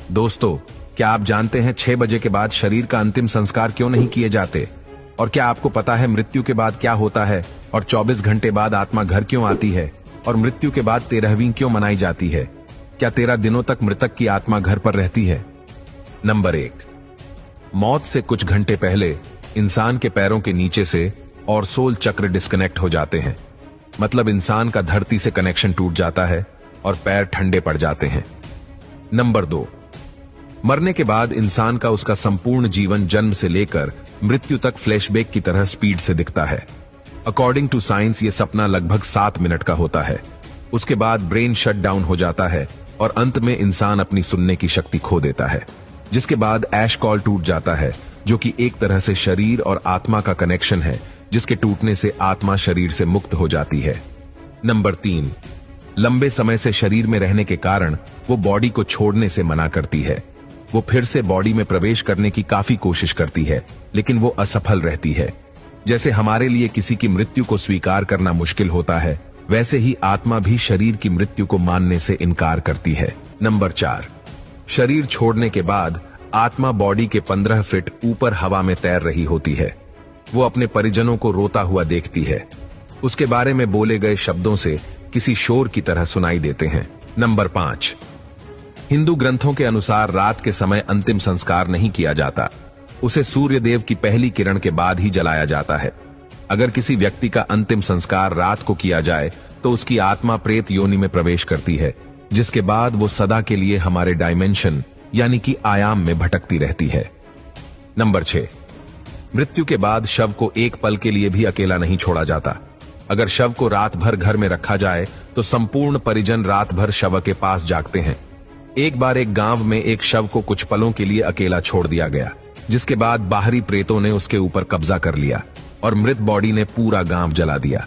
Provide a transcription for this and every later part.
दोस्तों, क्या आप जानते हैं 6 बजे के बाद शरीर का अंतिम संस्कार क्यों नहीं किए जाते? और क्या आपको पता है मृत्यु के बाद क्या होता है? और 24 घंटे बाद आत्मा घर क्यों आती है? और मृत्यु के बाद 13वीं क्यों मनाई जाती है? क्या 13 दिनों तक मृतक की आत्मा घर पर रहती है? नंबर 1, मौत से कुछ घंटे पहले इंसान के पैरों के नीचे से और सोल चक्र डिस्कनेक्ट हो जाते हैं। मतलब इंसान का धरती से कनेक्शन टूट जाता है और पैर ठंडे पड़ जाते हैं। नंबर 2, मरने के बाद इंसान का उसका संपूर्ण जीवन जन्म से लेकर मृत्यु तक फ्लैशबैक की तरह स्पीड से दिखता है। अकॉर्डिंग टू साइंस ये सपना लगभग 7 मिनट का होता है। उसके बाद ब्रेन शट डाउन हो जाता है और अंत में इंसान अपनी सुनने की शक्ति खो देता है, जिसके बाद ऐश कॉल टूट जाता है, जो कि एक तरह से शरीर और आत्मा का कनेक्शन है, जिसके टूटने से आत्मा शरीर से मुक्त हो जाती है। नंबर 3, लंबे समय से शरीर में रहने के कारण वो बॉडी को छोड़ने से मना करती है। वो फिर से बॉडी में प्रवेश करने की काफी कोशिश करती है, लेकिन वो असफल रहती है। जैसे हमारे लिए किसी की मृत्यु को स्वीकार करना मुश्किल होता है, वैसे ही आत्मा भी शरीर की मृत्यु को मानने से इनकार करती है। नंबर 4, शरीर छोड़ने के बाद आत्मा बॉडी के 15 फीट ऊपर हवा में तैर रही होती है। वो अपने परिजनों को रोता हुआ देखती है। उसके बारे में बोले गए शब्दों से किसी शोर की तरह सुनाई देते हैं। नंबर 5, हिंदू ग्रंथों के अनुसार रात के समय अंतिम संस्कार नहीं किया जाता। उसे सूर्य देव की पहली किरण के बाद ही जलाया जाता है। अगर किसी व्यक्ति का अंतिम संस्कार रात को किया जाए तो उसकी आत्मा प्रेत योनि में प्रवेश करती है, जिसके बाद वो सदा के लिए हमारे डायमेंशन यानी कि आयाम में भटकती रहती है। नंबर 6, मृत्यु के बाद शव को एक पल के लिए भी अकेला नहीं छोड़ा जाता। अगर शव को रात भर घर में रखा जाए तो संपूर्ण परिजन रात भर शव के पास जागते हैं। एक बार एक गांव में एक शव को कुछ पलों के लिए अकेला छोड़ दिया गया, जिसके बाद बाहरी प्रेतों ने उसके ऊपर कब्जा कर लिया और मृत बॉडी ने पूरा गांव जला दिया।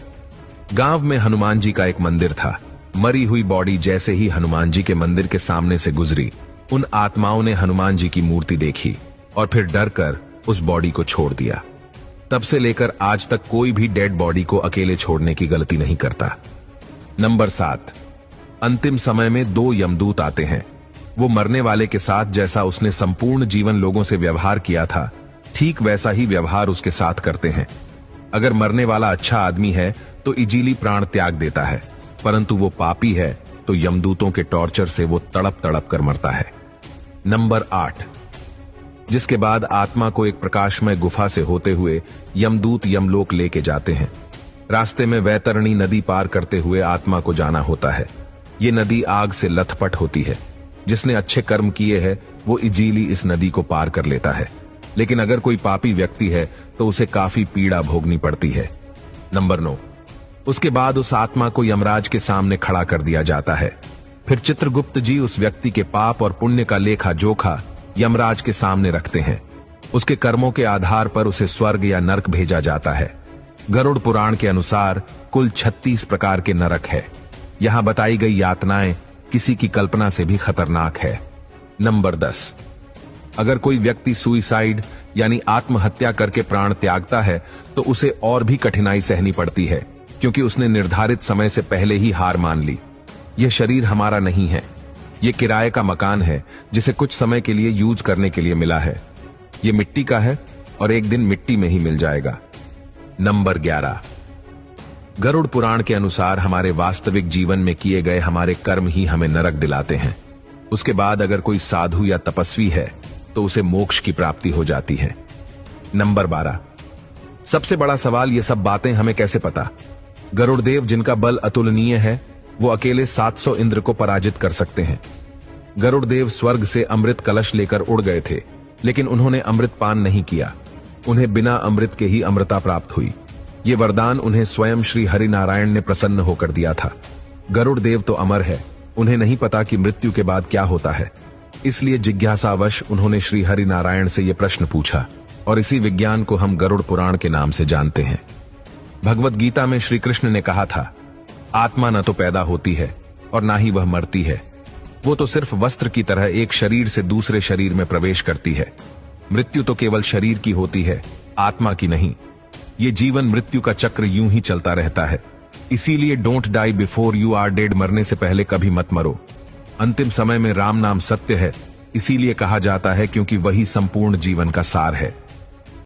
गांव में हनुमान जी का एक मंदिर था। मरी हुई बॉडी जैसे ही हनुमान जी के मंदिर के सामने से गुजरी, उन आत्माओं ने हनुमान जी की मूर्ति देखी और फिर डर कर उस बॉडी को छोड़ दिया। तब से लेकर आज तक कोई भी डेड बॉडी को अकेले छोड़ने की गलती नहीं करता। नंबर 7, अंतिम समय में 2 यमदूत आते हैं। वो मरने वाले के साथ जैसा उसने संपूर्ण जीवन लोगों से व्यवहार किया था, ठीक वैसा ही व्यवहार उसके साथ करते हैं। अगर मरने वाला अच्छा आदमी है तो इजीली प्राण त्याग देता है, परंतु वो पापी है तो यमदूतों के टॉर्चर से वो तड़प तड़प कर मरता है। नंबर 8, जिसके बाद आत्मा को एक प्रकाशमय गुफा से होते हुए यमदूत यमलोक लेके जाते हैं। रास्ते में वैतरणी नदी पार करते हुए आत्मा को जाना होता है। ये नदी आग से लथपथ होती है। जिसने अच्छे कर्म किए हैं वो इजीली इस नदी को पार कर लेता है, लेकिन अगर कोई पापी व्यक्ति है तो उसे काफी पीड़ा भोगनी पड़ती है। नंबर 9, उसके बाद उस आत्मा को यमराज के सामने खड़ा कर दिया जाता है। फिर चित्रगुप्त जी उस व्यक्ति के पाप और पुण्य का लेखा जोखा यमराज के सामने रखते हैं। उसके कर्मों के आधार पर उसे स्वर्ग या नरक भेजा जाता है। गरुड़ पुराण के अनुसार कुल 36 प्रकार के नरक है। यहां बताई गई यातनाएं किसी की कल्पना से भी खतरनाक है। नंबर 10, अगर कोई व्यक्ति सुइसाइड यानी आत्महत्या करके प्राण त्यागता है तो उसे और भी कठिनाई सहनी पड़ती है, क्योंकि उसने निर्धारित समय से पहले ही हार मान ली। यह शरीर हमारा नहीं है, यह किराए का मकान है जिसे कुछ समय के लिए यूज करने के लिए मिला है। यह मिट्टी का है और एक दिन मिट्टी में ही मिल जाएगा। नंबर 11, गरुड़ पुराण के अनुसार हमारे वास्तविक जीवन में किए गए हमारे कर्म ही हमें नरक दिलाते हैं। उसके बाद अगर कोई साधु या तपस्वी है तो उसे मोक्ष की प्राप्ति हो जाती है। नंबर 12, सबसे बड़ा सवाल, ये सब बातें हमें कैसे पता? गरुड़देव जिनका बल अतुलनीय है, वो अकेले 700 इंद्र को पराजित कर सकते हैं। गरुड़देव स्वर्ग से अमृत कलश लेकर उड़ गए थे, लेकिन उन्होंने अमृत पान नहीं किया। उन्हें बिना अमृत के ही अमृता प्राप्त हुई। ये वरदान उन्हें स्वयं श्री हरि नारायण ने प्रसन्न होकर दिया था। गरुड़देव तो अमर है, उन्हें नहीं पता कि मृत्यु के बाद क्या होता है। इसलिए जिज्ञासावश उन्होंने श्री हरि नारायण से यह प्रश्न पूछा, और इसी विज्ञान को हम गरुड़ पुराण के नाम से जानते हैं। भगवत गीता में श्री कृष्ण ने कहा था, आत्मा न तो पैदा होती है और ना ही वह मरती है। वो तो सिर्फ वस्त्र की तरह एक शरीर से दूसरे शरीर में प्रवेश करती है। मृत्यु तो केवल शरीर की होती है, आत्मा की नहीं। ये जीवन मृत्यु का चक्र यूं ही चलता रहता है। इसीलिए don't die before you are dead, मरने से पहले कभी मत मरो। अंतिम समय में राम नाम सत्य है, इसीलिए कहा जाता है क्योंकि वही संपूर्ण जीवन का सार है।